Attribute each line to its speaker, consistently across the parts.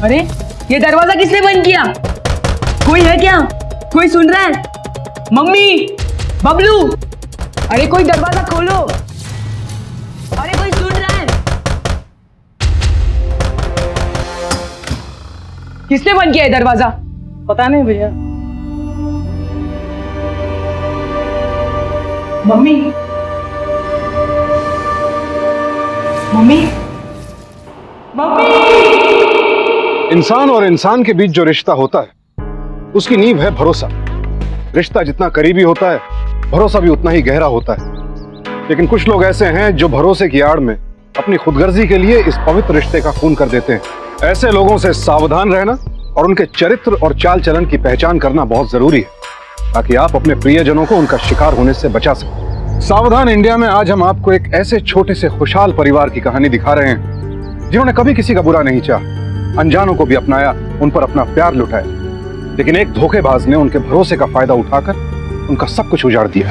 Speaker 1: अरे ये दरवाजा किसने बंद किया? कोई है क्या? कोई सुन रहा है? मम्मी, बबलू, अरे कोई दरवाजा खोलो। अरे कोई सुन रहा है? किसने बंद किया है दरवाजा?
Speaker 2: पता नहीं भैया।
Speaker 1: Mummy, mummy, mummy.
Speaker 3: इंसान और इंसान के बीच जो रिश्ता होता है उसकी नींव है भरोसा। रिश्ता जितना करीबी होता है भरोसा भी उतना ही गहरा होता है। लेकिन कुछ लोग ऐसे हैं जो भरोसे की आड़ में अपनी खुदगर्जी के लिए इस पवित्र रिश्ते का खून कर देते हैं। ऐसे लोगों से सावधान रहना और उनके चरित्र और चाल चलन की पहचान करना बहुत जरूरी है ताकि आप अपने प्रियजनों को उनका शिकार होने से बचा सकें। सावधान इंडिया में आज हम आपको एक ऐसे छोटे से खुशहाल परिवार की कहानी दिखा रहे हैं जिन्होंने कभी किसी का बुरा नहीं चाहा, अनजानों को भी अपनाया, उन पर अपना प्यार लुटाया, लेकिन एक धोखेबाज ने उनके भरोसे का फायदा उठाकर उनका सब कुछ उजाड़ दिया।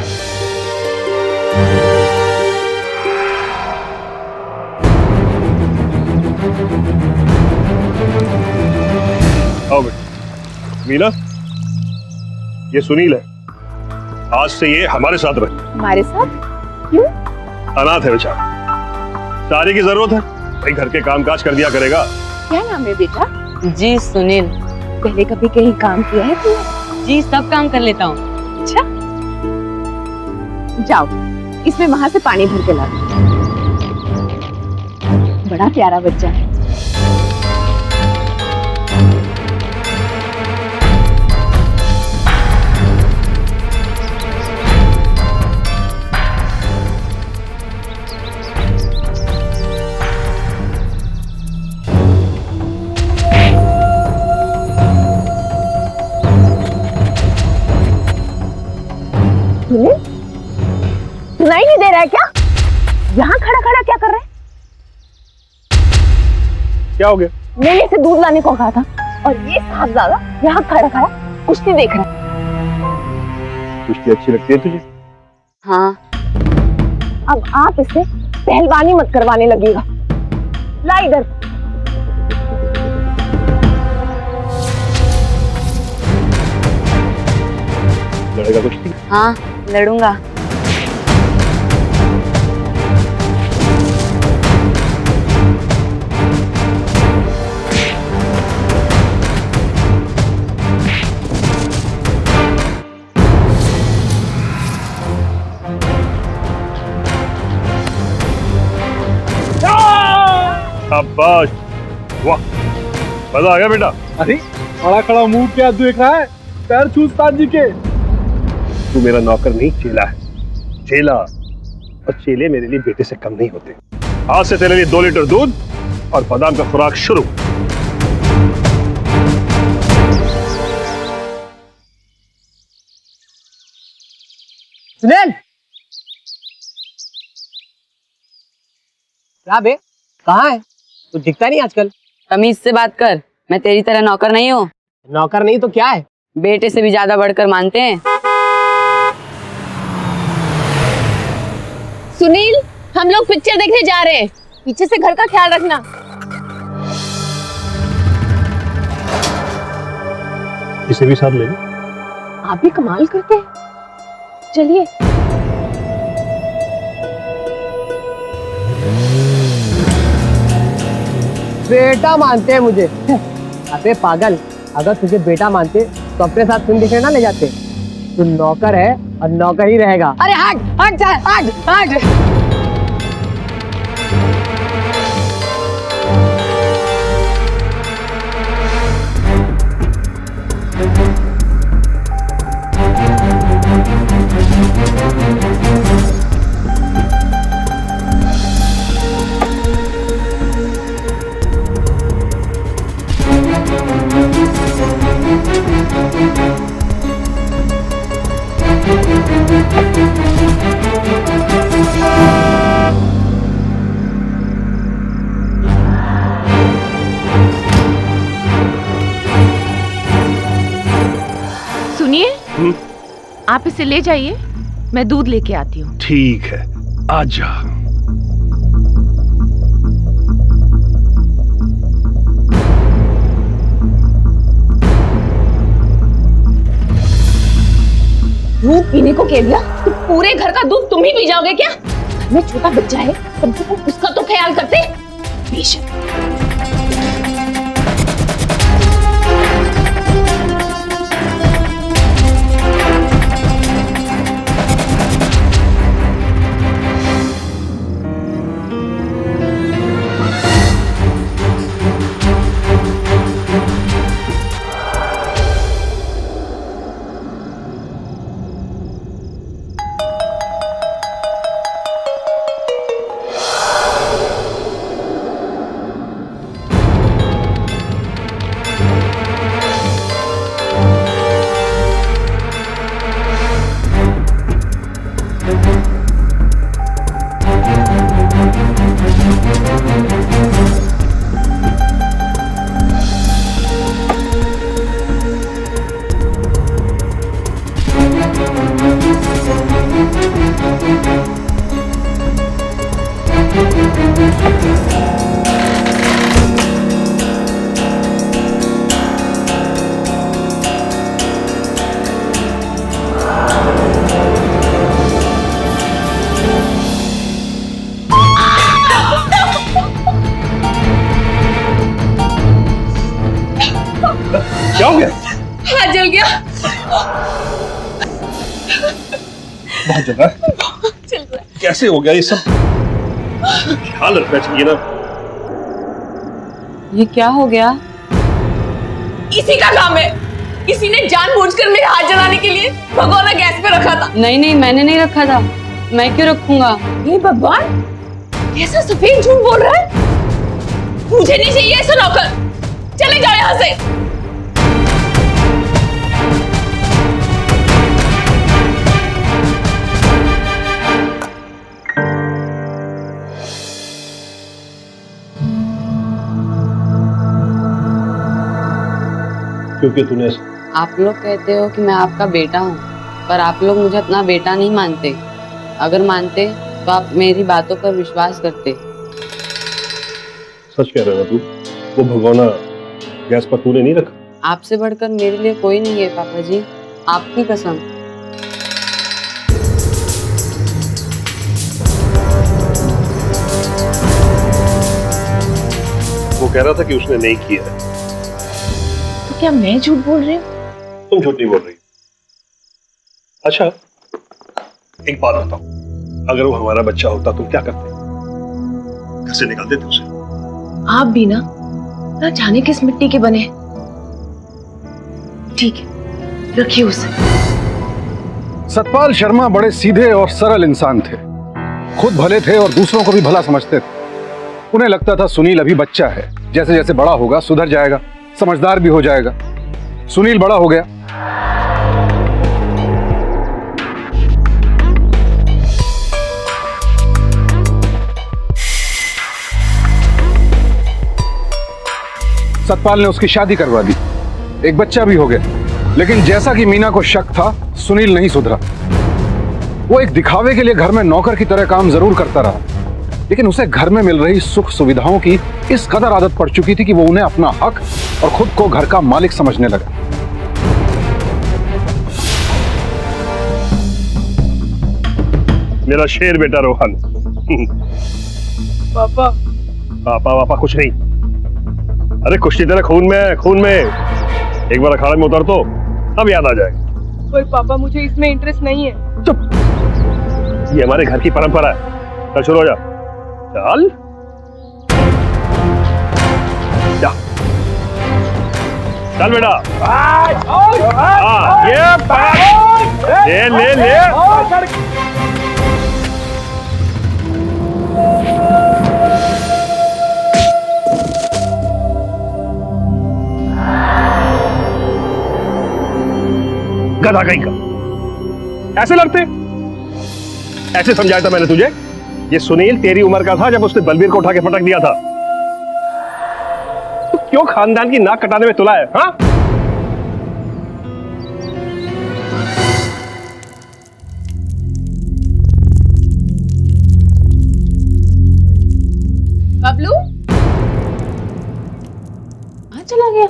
Speaker 4: आओ बेटा। मीना, ये सुनील है। आज से ये हमारे साथ रहे।
Speaker 5: हमारे साथ? क्यों?
Speaker 4: अनाथ है बेचारा, चारे की जरूरत है, भाई घर के कामकाज कर दिया करेगा।
Speaker 5: क्या नाम है बेटा?
Speaker 1: जी सुनील।
Speaker 5: पहले कभी कहीं काम किया है तूने?
Speaker 1: जी सब काम कर लेता हूँ।
Speaker 5: अच्छा, जाओ इसमें वहां से पानी भर के ला दो। बड़ा प्यारा बच्चा है। सुनाई नहीं दे रहा है क्या? यहाँ खड़ा खड़ा क्या कर रहे हैं?
Speaker 4: क्या हो गया?
Speaker 5: मैंने इसे दूध लाने को कहा था और ये साहबजादा यहाँ खड़ा खड़ा कुश्ती देख रहा है।
Speaker 4: कुश्ती अच्छी लगती है तुझे?
Speaker 5: हाँ, अब आप इसे पहलवानी मत करवाने लगेगा। ला इधर।
Speaker 4: लड़ेगा कुश्ती?
Speaker 1: हाँ लड़ूंगा।
Speaker 4: शाबाश, वाह, मजा आ गया बेटा।
Speaker 2: अरे खड़ा खड़ा मुंह क्या देख रहा है? पैर छू उस्ताद जी के।
Speaker 4: तू मेरा नौकर नहीं, चेला है। चेला और चेले मेरे लिए बेटे से कम नहीं होते। आज से तेरे लिए 2 लीटर दूध और बादाम का खुराक शुरू।
Speaker 2: सुनील, क्या बे, कहाँ है? तू दिखता नहीं आजकल।
Speaker 1: तमीज से बात कर, मैं तेरी तरह नौकर नहीं हूँ।
Speaker 2: नौकर नहीं तो क्या है?
Speaker 1: बेटे से भी ज्यादा बढ़कर मानते हैं।
Speaker 5: सुनील, हम लोग पिक्चर देखने जा रहे हैं, पीछे से घर का ख्याल रखना।
Speaker 4: इसे भी साथ ले लो।
Speaker 5: आप भी कमाल करते हैं। चलिए।
Speaker 2: बेटा मानते हैं मुझे। अबे पागल, अगर तुझे बेटा मानते तो अपने साथ फिल्म देखने ना ले जाते। तू नौकर है और नौकर ही रहेगा।
Speaker 1: अरे हट हट जा, हट हट।
Speaker 5: आप इसे ले जाइए, मैं दूध लेके आती हूँ।
Speaker 4: ठीक है, आजा।
Speaker 5: दूध पीने को कह दिया तो पूरे घर का दूध तुम ही पी जाओगे क्या? घर में छोटा बच्चा है, कम से कम उसका तो ख्याल करते। बेशक।
Speaker 4: क्या हो गया?
Speaker 5: हाथ जल गया।
Speaker 4: बहुत जगह
Speaker 5: चल रहा है।
Speaker 4: कैसे हो गया ये सब? ख्याल रखना चाहिए ना।
Speaker 1: ये क्या हो गया?
Speaker 5: इसी का काम है। किसी ने जानबूझकर मेरे हाथ जलाने के लिए भगोना गैस पे रखा था।
Speaker 1: नहीं नहीं, मैंने नहीं रखा था। मैं क्यों रखूंगा?
Speaker 5: ये भगवान, कैसा सफेद झूठ बोल रहा है। मुझे नहीं चाहिए ऐसा नौकर। चले जाओ यहाँ से।
Speaker 4: क्योंकि तूने
Speaker 1: आप लोग कहते हो कि मैं आपका बेटा हूँ, पर आप लोग मुझे अपना बेटा नहीं मानते। अगर मानते तो आप मेरी बातों पर विश्वास करते।
Speaker 4: सच कह रहे हो तू? वो भगोना गैस पर तूने नहीं रखा?
Speaker 1: आपसे बढ़कर मेरे लिए कोई नहीं है पापा जी, आपकी कसम।
Speaker 4: वो कह रहा था कि उसने नहीं किया है।
Speaker 5: तो क्या मैं झूठ बोल रही हूँ?
Speaker 4: तुम झूठ नहीं बोल रही। अच्छा, एक बात बताओ, अगर वो हमारा बच्चा होता तुम क्या करते? घर से निकाल देते उसे?
Speaker 5: आप भी ना जाने किस मिट्टी के बने। ठीक है, रखिए उसे।
Speaker 3: सतपाल शर्मा बड़े सीधे और सरल इंसान थे। खुद भले थे और दूसरों को भी भला समझते थे। उन्हें लगता था सुनील अभी बच्चा है, जैसे जैसे बड़ा होगा सुधर जाएगा, समझदार भी हो जाएगा। सुनील बड़ा हो गया। सतपाल ने उसकी शादी करवा दी, एक बच्चा भी हो गया। लेकिन जैसा कि मीना को शक था, सुनील नहीं सुधरा। वो एक दिखावे के लिए घर में नौकर की तरह काम जरूर करता रहा, लेकिन उसे घर में मिल रही सुख सुविधाओं की इस कदर आदत पड़ चुकी थी कि वो उन्हें अपना हक और खुद को घर का मालिक समझने लगा।
Speaker 4: मेरा शेर बेटा रोहन।
Speaker 2: पापा।
Speaker 4: पापा वापा कुछ नहीं। अरे कुश्ती तेरे खून में है, खून में। एक बार अखाड़े में उतर तो अब याद आ जाएगा।
Speaker 2: पर पापा मुझे इसमें इंटरेस्ट नहीं है।
Speaker 4: चुप, ये हमारे घर की परंपरा है। चल शुरू हो जा। चल जा, चल बेटा। हाँ, ये पकड़। ले ले ले। गधा कहीं का। ऐसे लड़ते? ऐसे समझाया था मैंने तुझे। ये सुनील तेरी उम्र का था जब उसने बलबीर को उठा के पटक दिया था। तू क्यों खानदान की नाक कटाने में तुला है? हाँ?
Speaker 5: बबलू कहाँ चला गया?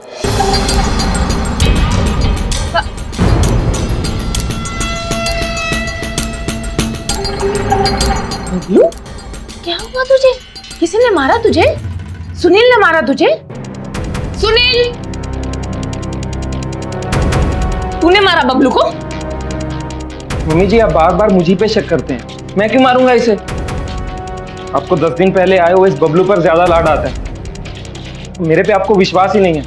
Speaker 5: क्या हुआ तुझे? किसी ने मारा तुझे? सुनील ने मारा तुझे? सुनील, तूने मारा बबलू को?
Speaker 6: मम्मी जी, आप बार बार मुझी पे शक करते हैं। मैं क्यों मारूंगा इसे? आपको 10 दिन पहले आए हुए इस बबलू पर ज्यादा लाड आता है। मेरे पे आपको विश्वास ही नहीं है।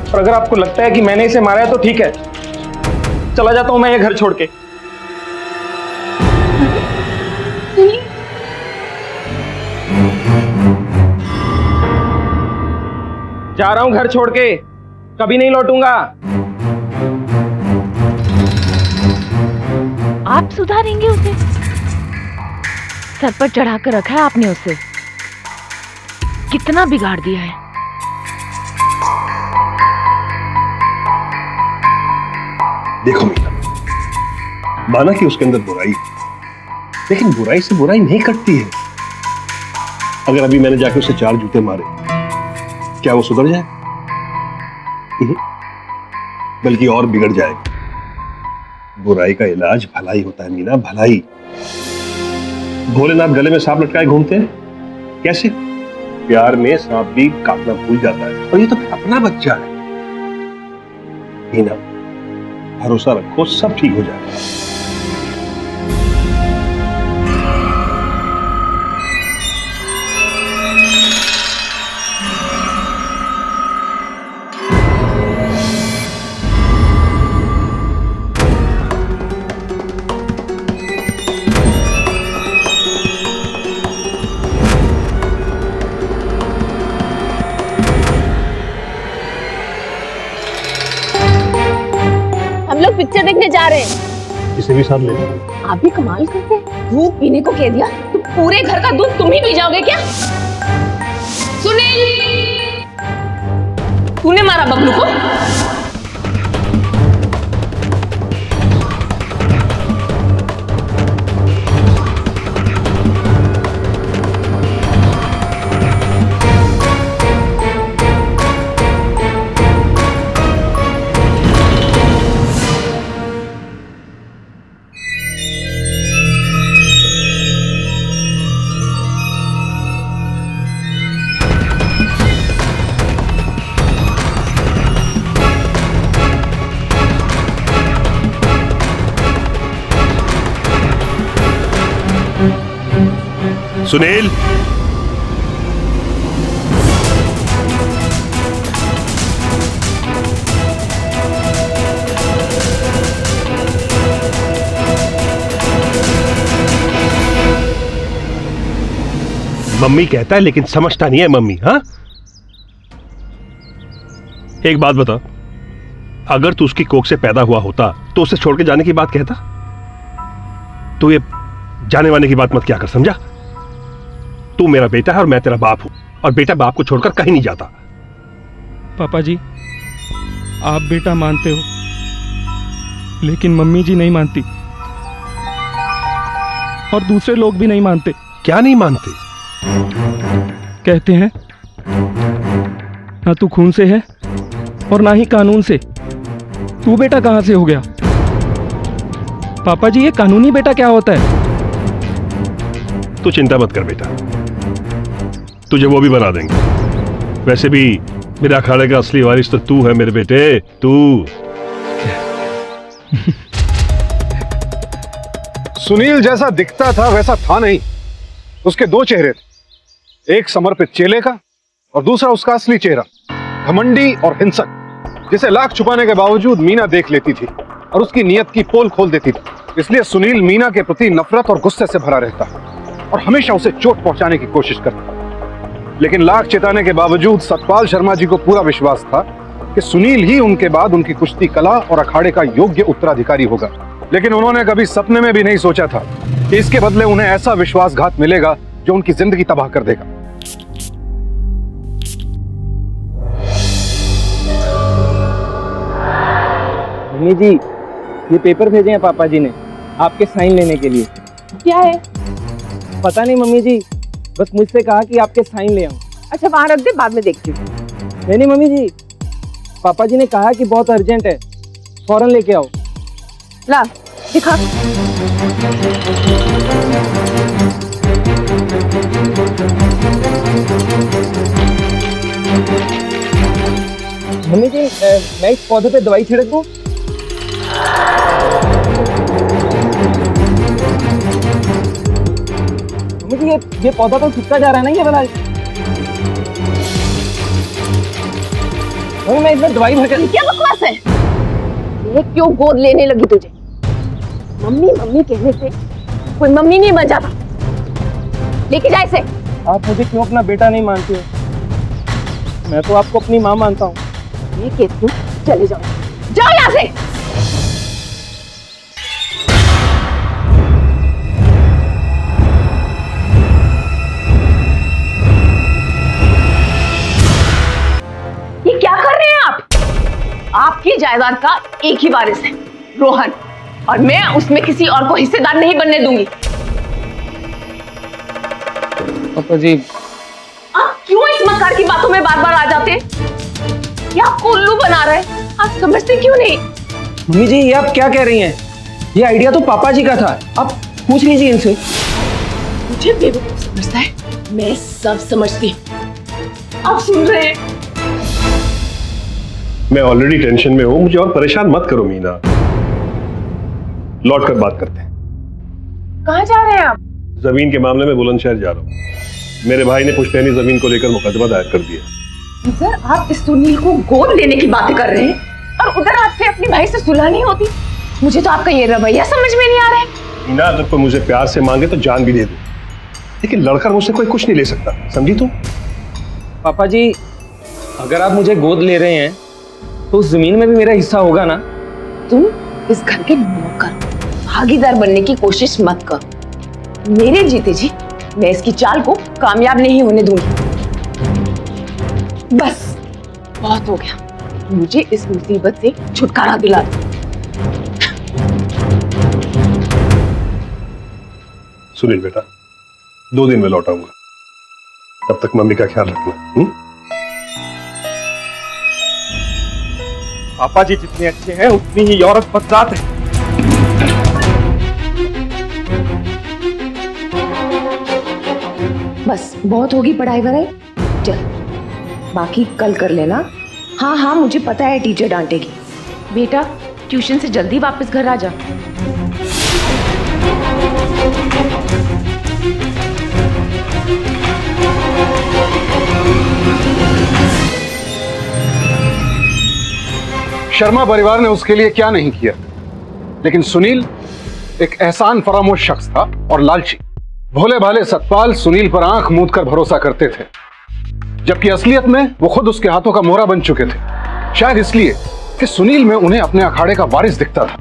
Speaker 6: और अगर आपको लगता है कि मैंने इसे मारा है तो ठीक है, चला जाता हूं मैं ये घर छोड़ के। जा रहा हूं घर छोड़ के, कभी नहीं लौटूंगा।
Speaker 5: आप सुधारेंगे उसे? सर पर चढ़ा कर रखा है आपने उसे। कितना बिगाड़ दिया है।
Speaker 4: देखो मीना, माना कि उसके अंदर बुराई, लेकिन बुराई से बुराई नहीं कटती है। अगर अभी मैंने जाके उसे 4 जूते मारे, क्या वो सुधर जाए? बल्कि और बिगड़ जाएगा। बुराई का इलाज भलाई होता है मीना, भलाई। भोलेनाथ गले में सांप लटकाए घूमते हैं, कैसे? प्यार में सांप भी काटना भूल जाता है, और ये तो फिर अपना बच्चा है। मीना, भरोसा रखो, सब ठीक हो जाएगा।
Speaker 5: हम लोग पिक्चर देखने जा रहे हैं।
Speaker 4: इसे भी साथ ले लो।
Speaker 5: आप भी कमाल करते हैं। दूध पीने को कह दिया तो पूरे घर का दूध तुम ही पी जाओगे क्या? सुनील, तूने मारा बबलू को?
Speaker 4: सुनील, मम्मी कहता है लेकिन समझता नहीं है मम्मी। हाँ, एक बात बता, अगर तू उसकी कोख से पैदा हुआ होता तो उसे छोड़ के जाने की बात कहता? तू ये जाने वाने की बात मत क्या कर, समझा? तू मेरा बेटा है और मैं तेरा बाप हूं, और बेटा बाप को छोड़कर कहीं नहीं जाता।
Speaker 6: पापा जी, आप बेटा मानते हो, लेकिन मम्मी जी नहीं मानती, और दूसरे लोग भी नहीं मानते।
Speaker 4: क्या नहीं मानते?
Speaker 6: कहते हैं ना तू खून से है और ना ही कानून से। तू बेटा कहां से हो गया? पापा जी, ये कानूनी बेटा क्या होता है?
Speaker 4: तू चिंता मत कर बेटा, तुझे वो भी बना देंगे। वैसे भी मेरे अखाड़े का असली वारिस तो तू है मेरे बेटे, तू।
Speaker 3: सुनील जैसा दिखता था वैसा था नहीं। उसके 2 चेहरे थे, एक समर्पित चेले का और दूसरा उसका असली चेहरा, घमंडी और हिंसक, जिसे लाख छुपाने के बावजूद मीना देख लेती थी और उसकी नीयत की पोल खोल देती थी। इसलिए सुनील मीना के प्रति नफरत और गुस्से से भरा रहता और हमेशा उसे चोट पहुंचाने की कोशिश करता। लेकिन लाख चिताने के बावजूद सतपाल शर्मा जी को पूरा विश्वास था कि सुनील ही उनके बाद उनकी कुश्ती कला और अखाड़े का योग्य उत्तराधिकारी होगा। लेकिन उन्होंने कभी सपने में भी नहीं सोचा था कि इसके बदले उन्हें ऐसा विश्वासघात मिलेगा जो उनकी जिंदगी तबाह कर देगा।
Speaker 6: मम्मी जी, ये पेपर भेजे हैं पापा जी ने आपके साइन लेने के लिए।
Speaker 5: क्या है?
Speaker 6: पता नहीं मम्मी जी, बस मुझसे कहा कि आपके साइन ले आऊं।
Speaker 5: अच्छा, वहां रख दे, बाद में देखती हूँ।
Speaker 6: नहीं मम्मी जी, पापा जी ने कहा कि बहुत अर्जेंट है, फौरन लेके आओ।
Speaker 5: ला, दिखा।
Speaker 6: मैं इस पौधे पे दवाई छिड़क दूं? मम्मी जी ये पौधा तो सूखता जा रहा है ना ये वाला। मम्मी मैं इसमें दवाई भर कर।
Speaker 5: क्या बकवास है? ये क्यों गोद लेने लगी तुझे? मम्मी मम्मी कहने से कोई मम्मी नहीं बन जाता। लेके जा इसे।
Speaker 6: आप मुझे क्यों अपना बेटा नहीं मानती हो? मैं तो आपको अपनी माँ मानता हूँ।
Speaker 5: ये कहती हूँ चले जाओ, जाओ यहाँ से। ये क्या कर रहे हैं आप? आपकी जायदाद का एक ही वारिस है, रोहन, और मैं उसमें किसी और को हिस्सेदार नहीं बनने दूंगी।
Speaker 6: पापा जी
Speaker 5: आप क्यों इस मक्कार की बातों में बार बार आ जाते हैं? ये आपको उल्लू बना रहा है, आप समझते क्यों नहीं?
Speaker 6: मम्मी जी ये आप क्या कह रही हैं? ये आइडिया तो पापा जी का था, आप पूछ लीजिए इनसे।
Speaker 5: मुझे बेवकूफ समझता है? मैं सब समझती हूँ। आप सुन रहे हैं?
Speaker 4: मैं ऑलरेडी टेंशन में हूं, मुझे और परेशान मत करो मीना। लौट कर बात करते हैं।
Speaker 5: कहाँ जा रहे हैं आप?
Speaker 4: जमीन के मामले में बुलंदशहर जा रहा हूं। मेरे भाई ने पुश्तैनी जमीन को लेकर मुकदमा दायर कर दिया।
Speaker 5: इधर आप इस सुनील को गोद लेने की बातें कर रहे हैं और उधर आपसे अपने भाई से सुलह नहीं होती। मुझे तो आपका ये रवैया समझ में नहीं आ रहा है।
Speaker 4: मीना अगर कोई मुझे प्यार से मांगे तो जान भी दे दो, लेकिन लड़कर मुझसे कोई कुछ नहीं ले सकता, समझी तुम?
Speaker 6: पापा जी अगर आप मुझे गोद ले रहे हैं तो उस जमीन में भी मेरा हिस्सा होगा ना?
Speaker 5: तुम इस घर के नौकर, भागीदार बनने की कोशिश मत कर। मेरे जीते जी मैं इसकी चाल को कामयाब नहीं होने दूंगी। बस बहुत हो गया, मुझे इस मुसीबत से छुटकारा दिला दो।
Speaker 4: सुनील बेटा, 2 दिन में लौट आऊंगा, तब तक मम्मी का ख्याल रखना।
Speaker 6: पापा जी जितने अच्छे हैं उतनी ही औरत बदजात है।
Speaker 5: बस बहुत होगी पढ़ाई वढ़ाई, चल बाकी कल कर लेना। हाँ हाँ मुझे पता है टीचर डांटेगी। बेटा ट्यूशन से जल्दी वापस घर आ जा।
Speaker 3: शर्मा परिवार ने उसके लिए क्या नहीं किया, लेकिन सुनील एक एहसान फरामोश शख्स था और लालची। भोले भाले सतपाल सुनील पर आंख मूंद कर भरोसा करते थे, जबकि असलियत में वो खुद उसके हाथों का मोहरा बन चुके थे। शायद इसलिए कि सुनील में उन्हें अपने अखाड़े का वारिस दिखता था,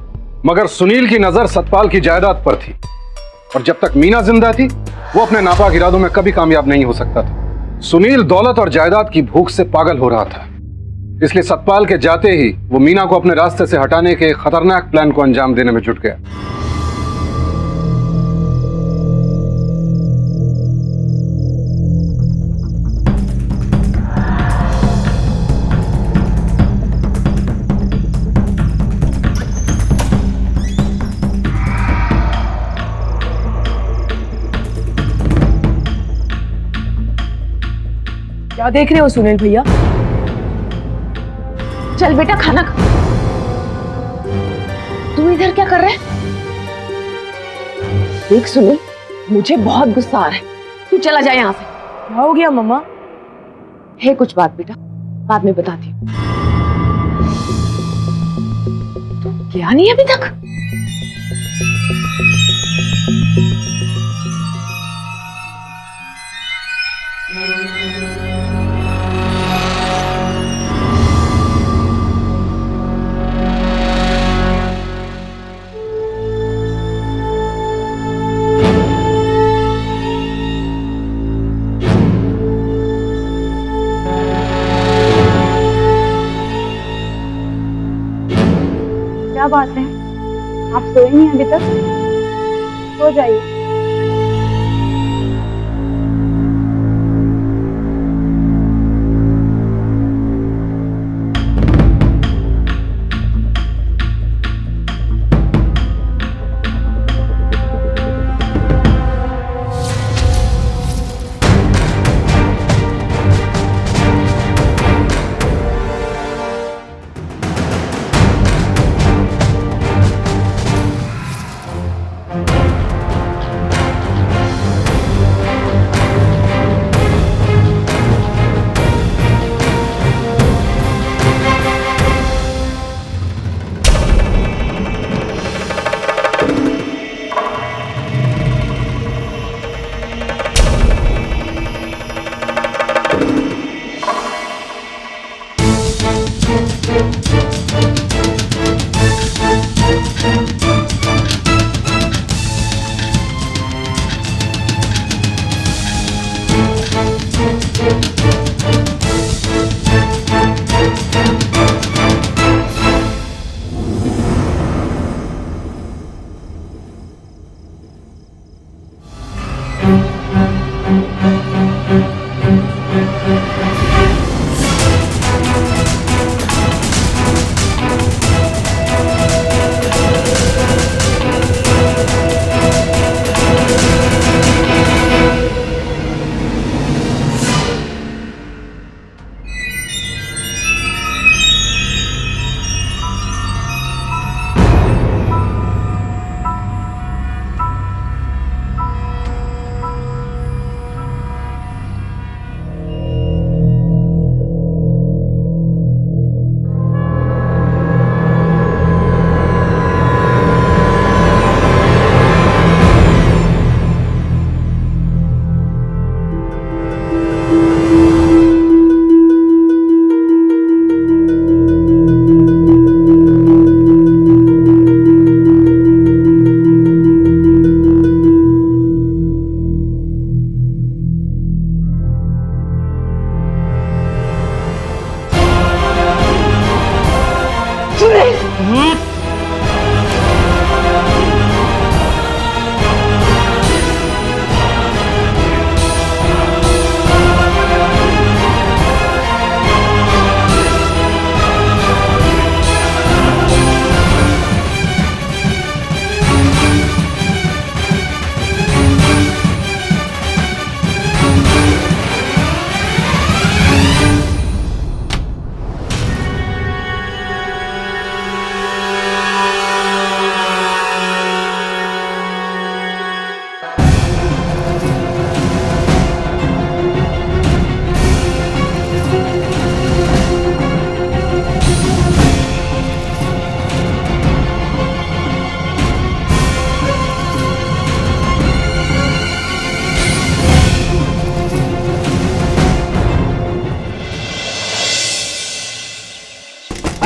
Speaker 3: मगर सुनील की नजर सतपाल की जायदाद पर थी, और जब तक मीना जिंदा थी वो अपने नापाक इरादों में कभी कामयाब नहीं हो सकता था। सुनील दौलत और जायदाद की भूख से पागल हो रहा था, इसलिए सतपाल के जाते ही वो मीना को अपने रास्ते से हटाने के खतरनाक प्लान को अंजाम देने में जुट गया।
Speaker 1: क्या देख रहे हो सुनील भैया?
Speaker 5: चल बेटा खाना खा। तू इधर क्या कर रहा है? देख सुनील, मुझे बहुत गुस्सा आ रहा है, तू चला जा यहाँ से।
Speaker 1: क्या हो गया मम्मा?
Speaker 5: है कुछ बात बेटा, बाद में बताती हूँ। तू क्या नहीं अभी तक?
Speaker 7: क्या बात है, आप सोए नहीं अभी तक? सो जाइए।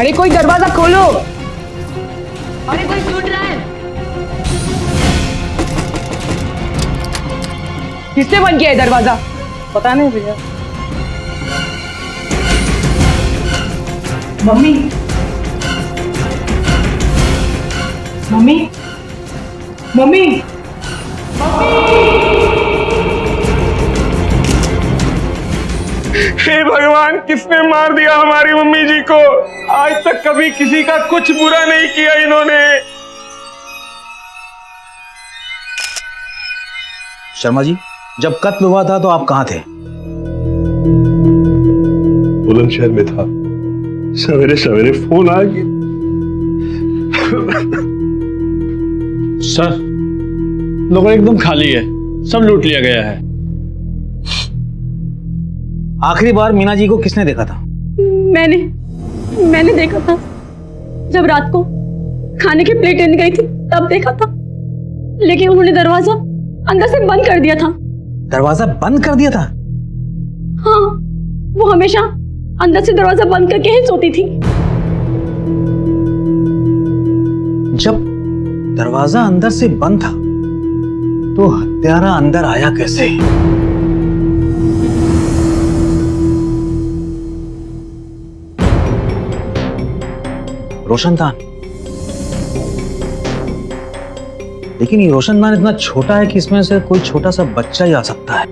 Speaker 1: अरे कोई दरवाजा खोलो। अरे कोई सुन रहा है? किसने बंद किया है दरवाजा?
Speaker 7: पता नहीं भैया।
Speaker 1: मम्मी, मम्मी, मम्मी,
Speaker 6: हे भगवान, किसने मार दिया हमारी मम्मी जी को? आज तक कभी किसी का कुछ बुरा नहीं किया इन्होंने।
Speaker 8: शर्मा जी, जब कत्ल हुआ था तो आप कहां थे?
Speaker 4: बुलंदशहर में था। सवेरे सवेरे फोन आ गया।
Speaker 9: सर, लोग एकदम खाली है, सब लूट लिया गया है।
Speaker 8: आखिरी बार मीना जी को किसने देखा था?
Speaker 7: मैंने देखा था जब रात को खाने की प्लेट लेने गई थी, तब देखा था। लेकिन उन्होंने दरवाजा अंदर से बंद कर दिया था।
Speaker 8: दरवाजा बंद कर दिया था?
Speaker 7: हाँ, वो हमेशा अंदर से दरवाजा बंद करके ही सोती थी।
Speaker 8: जब दरवाजा अंदर से बंद था तो हत्यारा अंदर आया कैसे? रोशनदान। लेकिन ये रोशनदान इतना छोटा है कि इसमें से कोई छोटा सा बच्चा ही आ सकता है।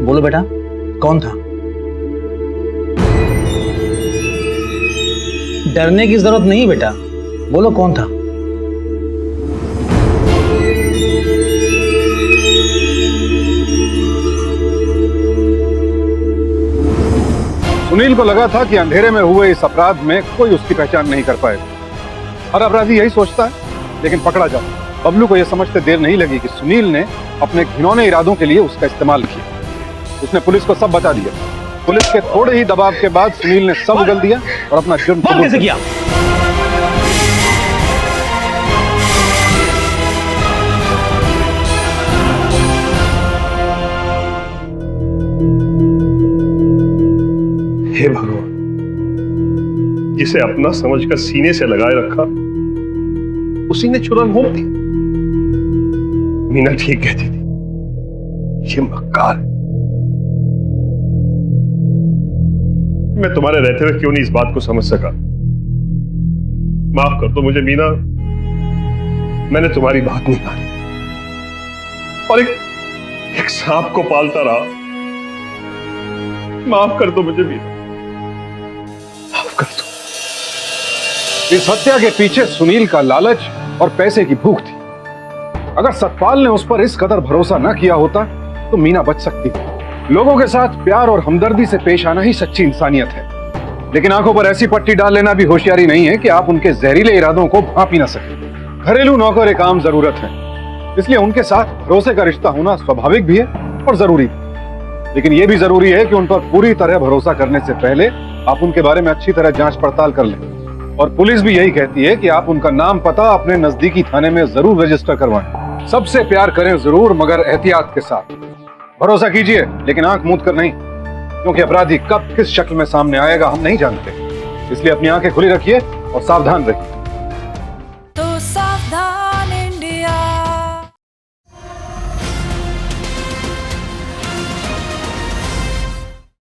Speaker 8: बोलो बेटा, कौन था? डरने की जरूरत नहीं बेटा, बोलो कौन था?
Speaker 3: सुनील को लगा था कि अंधेरे में हुए इस अपराध में कोई उसकी पहचान नहीं कर पाएगा। हर अपराधी यही सोचता है, लेकिन पकड़ा जाता। बबलू को यह समझते देर नहीं लगी कि सुनील ने अपने घिनौने इरादों के लिए उसका इस्तेमाल किया। उसने पुलिस को सब बता दिया। पुलिस के थोड़े ही दबाव के बाद सुनील ने सब उगल दिया और अपना जुर्म कबूल
Speaker 8: कैसे किया?
Speaker 4: हे भगवान, जिसे अपना समझकर सीने से लगाए रखा उसी ने छुरा घोंप दिया। मीना ठीक कहती थी, ये मक्कार है। मैं तुम्हारे रहते हुए क्यों नहीं इस बात को समझ सका? माफ कर दो मुझे मीना, मैंने तुम्हारी बात नहीं मानी और एक सांप को पालता रहा। माफ कर दो मुझे मीना, माफ कर दो।
Speaker 3: इस हत्या के पीछे सुनील का लालच और पैसे की भूख थी। अगर सतपाल ने उस पर इस कदर भरोसा न किया होता तो मीना बच सकती थी। लोगों के साथ प्यार और हमदर्दी से पेश आना ही सच्ची इंसानियत है। लेकिन आंखों पर ऐसी पट्टी डाल लेना भी होशियारी नहीं है कि आप उनके जहरीले इरादों को भांप ही ना सके। घरेलू नौकर एक आम जरूरत है, इसलिए उनके साथ भरोसे का रिश्ता होना स्वाभाविक भी है और जरूरी भी। लेकिन यह भी जरूरी है कि उन पर पूरी तरह भरोसा करने से पहले आप उनके बारे में अच्छी तरह जांच पड़ताल कर लें। और पुलिस भी यही कहती है कि आप उनका नाम पता अपने नजदीकी थाने में जरूर रजिस्टर करवाएं। सबसे प्यार करें जरूर, मगर एहतियात के साथ। भरोसा कीजिए, लेकिन आंख मूंद कर नहीं। क्योंकि अपराधी कब किस शक्ल में सामने आएगा हम नहीं जानते। इसलिए अपनी आंखें खुली रखिए और सावधान रहिए।